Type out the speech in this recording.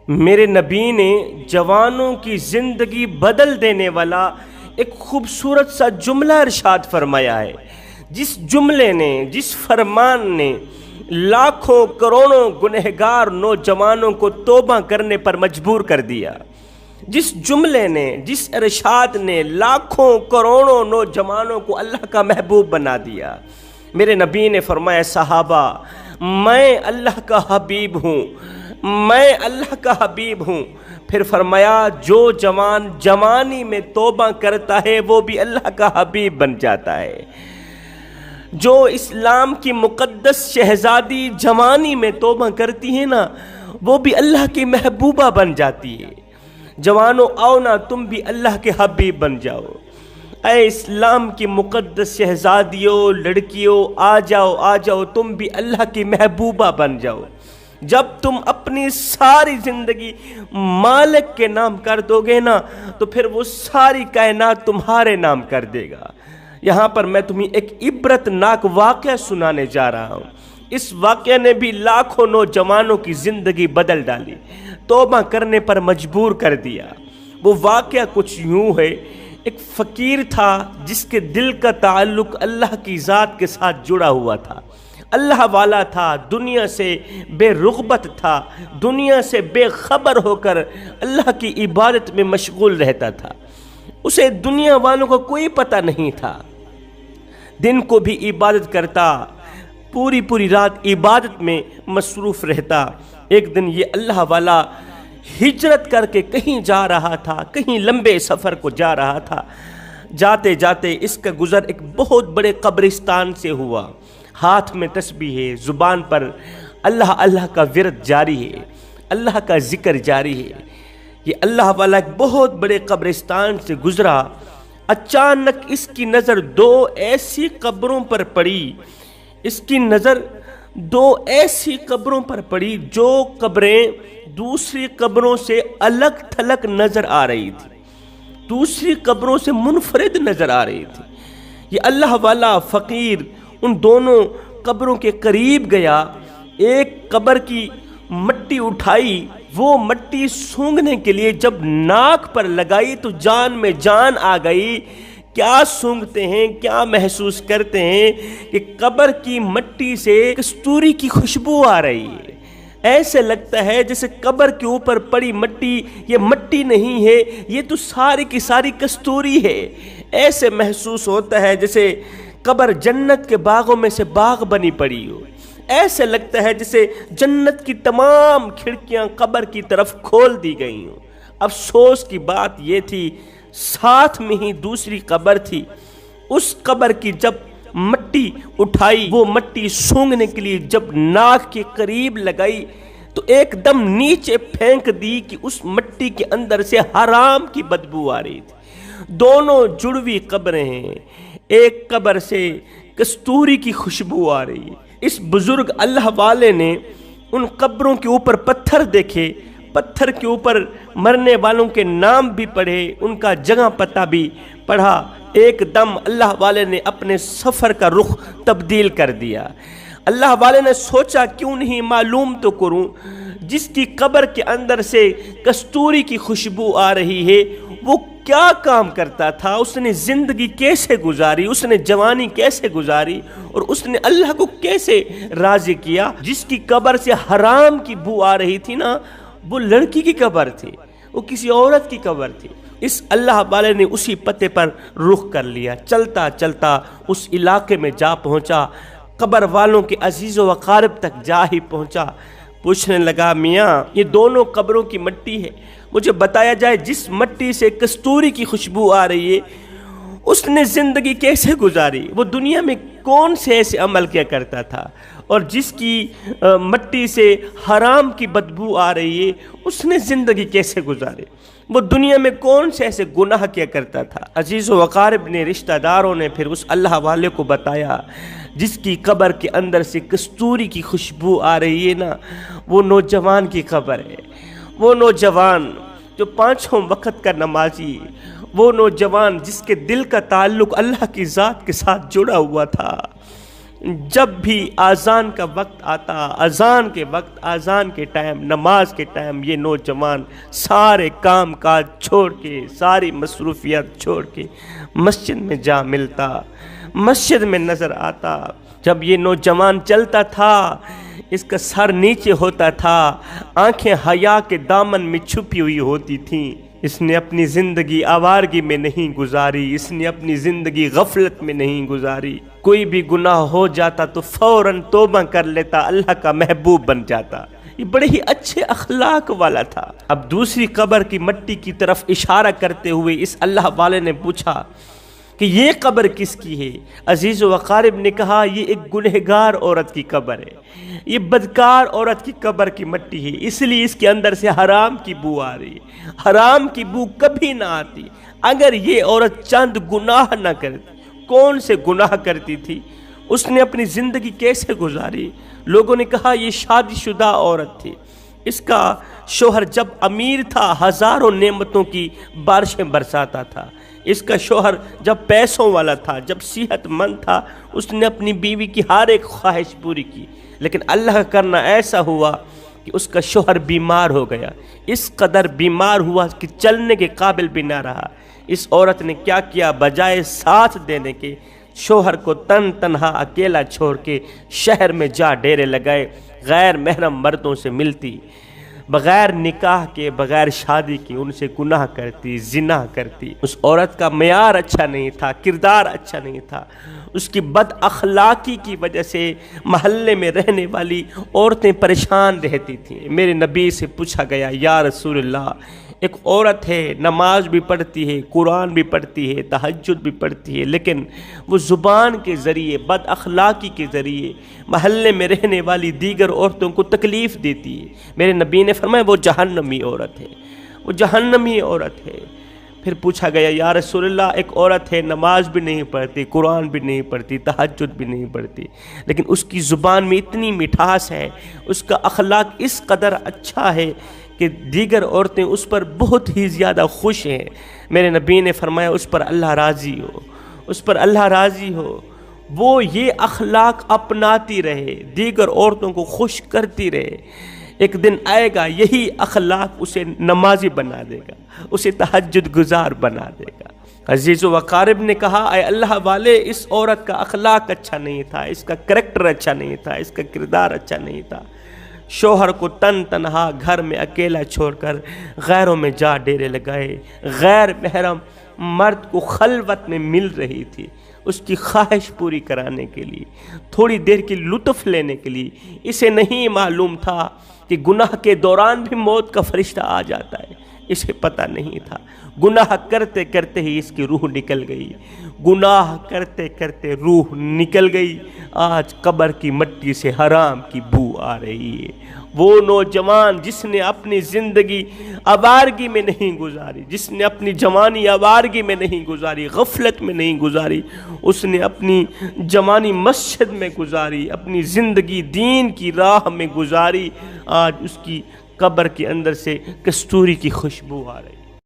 میرے نبی نے جوانوں کی زندگی بدل دینے والا ایک خوبصورت سا جملہ ارشاد فرمایا ہے، جس جملے نے، جس فرمان نے لاکھوں کروڑوں گنہگار نوجوانوں کو توبہ کرنے پر مجبور کر دیا، جس جملے نے، جس ارشاد نے لاکھوں کروڑوں نوجوانوں کو اللہ کا محبوب بنا دیا۔ میرے نبی نے فرمایا، صحابہ میں اللہ کا حبیب ہوں، میں اللہ کا حبیب ہوں۔ پھر فرمایا، جو جوان جوانی میں توبہ کرتا ہے وہ بھی اللہ کا حبیب بن جاتا ہے۔ جو اسلام کی مقدس شہزادی جوانی میں توبہ کرتی ہے نا، وہ بھی اللہ کی محبوبہ بن جاتی ہے۔ جوانوں آؤ نا، تم بھی اللہ کے حبیب بن جاؤ۔ اے اسلام کی مقدس شہزادیوں، لڑکیوں، آ جاؤ آ جاؤ، تم بھی اللہ کی محبوبہ بن جاؤ۔ جب تم اپنی ساری زندگی مالک کے نام کر دو گے نا، تو پھر وہ ساری کائنات تمہارے نام کر دے گا۔ یہاں پر میں تمہیں ایک عبرت ناک واقعہ سنانے جا رہا ہوں۔ اس واقعہ نے بھی لاکھوں نوجوانوں کی زندگی بدل ڈالی، توبہ کرنے پر مجبور کر دیا۔ وہ واقعہ کچھ یوں ہے، ایک فقیر تھا جس کے دل کا تعلق اللہ کی ذات کے ساتھ جڑا ہوا تھا، اللہ والا تھا، دنیا سے بے رغبت تھا، دنیا سے بے خبر ہو کر اللہ کی عبادت میں مشغول رہتا تھا۔ اسے دنیا والوں کا کوئی پتہ نہیں تھا، دن کو بھی عبادت کرتا، پوری پوری رات عبادت میں مصروف رہتا۔ ایک دن یہ اللہ والا ہجرت کر کے کہیں جا رہا تھا، کہیں لمبے سفر کو جا رہا تھا۔ جاتے جاتے اس کا گزر ایک بہت بڑے قبرستان سے ہوا۔ ہاتھ میں تسبیح ہے، زبان پر اللہ اللہ کا ورد جاری ہے، اللہ کا ذکر جاری ہے۔ یہ اللہ والا ایک بہت بڑے قبرستان سے گزرا۔ اچانک اس کی نظر دو ایسی قبروں پر پڑی، اس کی نظر دو ایسی قبروں پر پڑی جو قبریں دوسری قبروں سے الگ تھلگ نظر آ رہی تھی، دوسری قبروں سے منفرد نظر آ رہی تھی۔ یہ اللہ والا فقیر ان دونوں قبروں کے قریب گیا، ایک قبر کی مٹی اٹھائی، وہ مٹی سونگھنے کے لیے جب ناک پر لگائی تو جان میں جان آ گئی۔ کیا سونگھتے ہیں، کیا محسوس کرتے ہیں کہ قبر کی مٹی سے کستوری کی خوشبو آ رہی ہے۔ ایسے لگتا ہے جیسے قبر کے اوپر پڑی مٹی یہ مٹی نہیں ہے، یہ تو ساری کی ساری کستوری ہے۔ ایسے محسوس ہوتا ہے جیسے قبر جنت کے باغوں میں سے باغ بنی پڑی ہو۔ ایسے لگتا ہے جیسے جنت کی تمام کھڑکیاں قبر کی طرف کھول دی گئی ہوں۔ افسوس کی بات یہ تھی، ساتھ میں ہی دوسری قبر تھی۔ اس قبر کی جب مٹی اٹھائی، وہ مٹی سونگھنے کے لیے جب ناک کے قریب لگائی تو ایک دم نیچے پھینک دی کہ اس مٹی کے اندر سے حرام کی بدبو آ رہی تھی۔ دونوں جڑوی قبریں ہیں، ایک قبر سے کستوری کی خوشبو آ رہی ہے۔ اس بزرگ اللہ والے نے ان قبروں کے اوپر پتھر دیکھے، پتھر کے اوپر مرنے والوں کے نام بھی پڑھے، ان کا جگہ پتہ بھی پڑھا۔ ایک دم اللہ والے نے اپنے سفر کا رخ تبدیل کر دیا۔ اللہ والے نے سوچا کیوں نہیں معلوم تو کروں، جس کی قبر کے اندر سے کستوری کی خوشبو آ رہی ہے وہ کیا کام کرتا تھا، اس نے زندگی کیسے گزاری، اس نے جوانی کیسے گزاری، اور اس نے اللہ کو کیسے راضی کیا۔ جس کی قبر سے حرام کی بو آ رہی تھی نا، وہ لڑکی کی قبر تھی، وہ کسی عورت کی قبر تھی۔ اس اللہ والے نے اسی پتے پر رخ کر لیا، چلتا چلتا اس علاقے میں جا پہنچا، قبر والوں کے عزیز و اقارب تک جا ہی پہنچا۔ پوچھنے لگا، میاں یہ دونوں قبروں کی مٹی ہے، مجھے بتایا جائے جس مٹی سے کستوری کی خوشبو آ رہی ہے اس نے زندگی کیسے گزاری، وہ دنیا میں کون سے ایسے عمل کیا کرتا تھا، اور جس کی مٹی سے حرام کی بدبو آ رہی ہے اس نے زندگی کیسے گزاری، وہ دنیا میں کون سے ایسے گناہ کیا کرتا تھا۔ عزیز و اقارب نے، رشتہ داروں نے پھر اس اللہ والے کو بتایا جس کی قبر کے اندر سے کستوری کی خوشبو آ رہی ہے نا، وہ نوجوان کی قبر ہے، وہ نوجوان جو پانچوں وقت کا نمازی، وہ نوجوان جس کے دل کا تعلق اللہ کی ذات کے ساتھ جڑا ہوا تھا، جب بھی اذان کا وقت آتا، اذان کے وقت، اذان کے ٹائم، نماز کے ٹائم، یہ نوجوان سارے کام کاج چھوڑ کے، ساری مصروفیات چھوڑ کے مسجد میں جا ملتا، مسجد میں نظر آتا۔ جب یہ نوجوان چلتا تھا، اس کا سر نیچے ہوتا تھا، آنکھیں حیا کے دامن میں چھپی ہوئی ہوتی تھیں۔ اس نے اپنی زندگی آوارگی میں نہیں گزاری، اس نے اپنی زندگی غفلت میں نہیں گزاری۔ کوئی بھی گناہ ہو جاتا تو فوراً توبہ کر لیتا، اللہ کا محبوب بن جاتا۔ یہ بڑے ہی اچھے اخلاق والا تھا۔ اب دوسری قبر کی مٹی کی طرف اشارہ کرتے ہوئے اس اللہ والے نے پوچھا کہ یہ قبر کس کی ہے؟ عزیز و اقارب نے کہا یہ ایک گنہگار عورت کی قبر ہے، یہ بدکار عورت کی قبر کی مٹی ہے، اس لیے اس کے اندر سے حرام کی بو آ رہی ہے۔ حرام کی بو کبھی نہ آتی اگر یہ عورت چند گناہ نہ کرتی۔ کون سے گناہ کرتی تھی؟ اس نے اپنی زندگی کیسے گزاری؟ لوگوں نے کہا یہ شادی شدہ عورت تھی، اس کا شوہر جب امیر تھا ہزاروں نعمتوں کی بارشیں برساتا تھا، اس کا شوہر جب پیسوں والا تھا، جب صحت مند تھا، اس نے اپنی بیوی کی ہر ایک خواہش پوری کی، لیکن اللہ کا کرنا ایسا ہوا کہ اس کا شوہر بیمار ہو گیا، اس قدر بیمار ہوا کہ چلنے کے قابل بھی نہ رہا۔ اس عورت نے کیا کیا؟ بجائے ساتھ دینے کے شوہر کو تنہا اکیلا چھوڑ کے شہر میں جا ڈیرے لگائے، غیر محرم مردوں سے ملتی، بغیر نکاح کے، بغیر شادی کے ان سے گناہ کرتی، زنا کرتی۔ اس عورت کا معیار اچھا نہیں تھا، کردار اچھا نہیں تھا، اس کی بد اخلاقی کی وجہ سے محلے میں رہنے والی عورتیں پریشان رہتی تھیں۔ میرے نبی سے پوچھا گیا یا رسول اللہ، ایک عورت ہے، نماز بھی پڑھتی ہے، قرآن بھی پڑھتی ہے، تہجد بھی پڑھتی ہے، لیکن وہ زبان کے ذریعے، بد اخلاقی کے ذریعے محلے میں رہنے والی دیگر عورتوں کو تکلیف دیتی ہے۔ میرے نبی نے فرمایا وہ جہنمی عورت ہے، وہ جہنمی عورت ہے۔ پھر پوچھا گیا یا رسول اللہ، ایک عورت ہے، نماز بھی نہیں پڑھتی، قرآن بھی نہیں پڑھتی، تہجد بھی نہیں پڑھتی، لیکن اس کی زبان میں اتنی مٹھاس ہے، اس کا اخلاق اس قدر اچھا ہے کہ دیگر عورتیں اس پر بہت ہی زیادہ خوش ہیں۔ میرے نبی نے فرمایا اس پر اللہ راضی ہو، اس پر اللہ راضی ہو، وہ یہ اخلاق اپناتی رہے، دیگر عورتوں کو خوش کرتی رہے۔ ایک دن آئے گا یہی اخلاق اسے نمازی بنا دے گا، اسے تہجد گزار بنا دے گا۔ عزیز و اقارب نے کہا اے اللہ والے، اس عورت کا اخلاق اچھا نہیں تھا، اس کا کریکٹر اچھا نہیں تھا، اس کا کردار اچھا نہیں تھا۔ شوہر کو تنہا گھر میں اکیلا چھوڑ کر غیروں میں جا ڈیرے لگائے، غیر محرم مرد کو خلوت میں مل رہی تھی، اس کی خواہش پوری کرانے کے لیے، تھوڑی دیر کی لطف لینے کے لیے۔ اسے نہیں معلوم تھا کہ گناہ کے دوران بھی موت کا فرشتہ آ جاتا ہے، اسے پتہ نہیں تھا۔ گناہ کرتے کرتے ہی اس کی روح نکل گئی، گناہ کرتے کرتے روح نکل گئی۔ آج قبر کی مٹی سے حرام کی بو آ رہی ہے۔ وہ نوجوان جس نے اپنی زندگی آوارگی میں نہیں گزاری، جس نے اپنی جوانی آوارگی میں نہیں گزاری، غفلت میں نہیں گزاری، اس نے اپنی جوانی مسجد میں گزاری، اپنی زندگی دین کی راہ میں گزاری، آج اس کی قبر کے اندر سے کستوری کی خوشبو آ رہی۔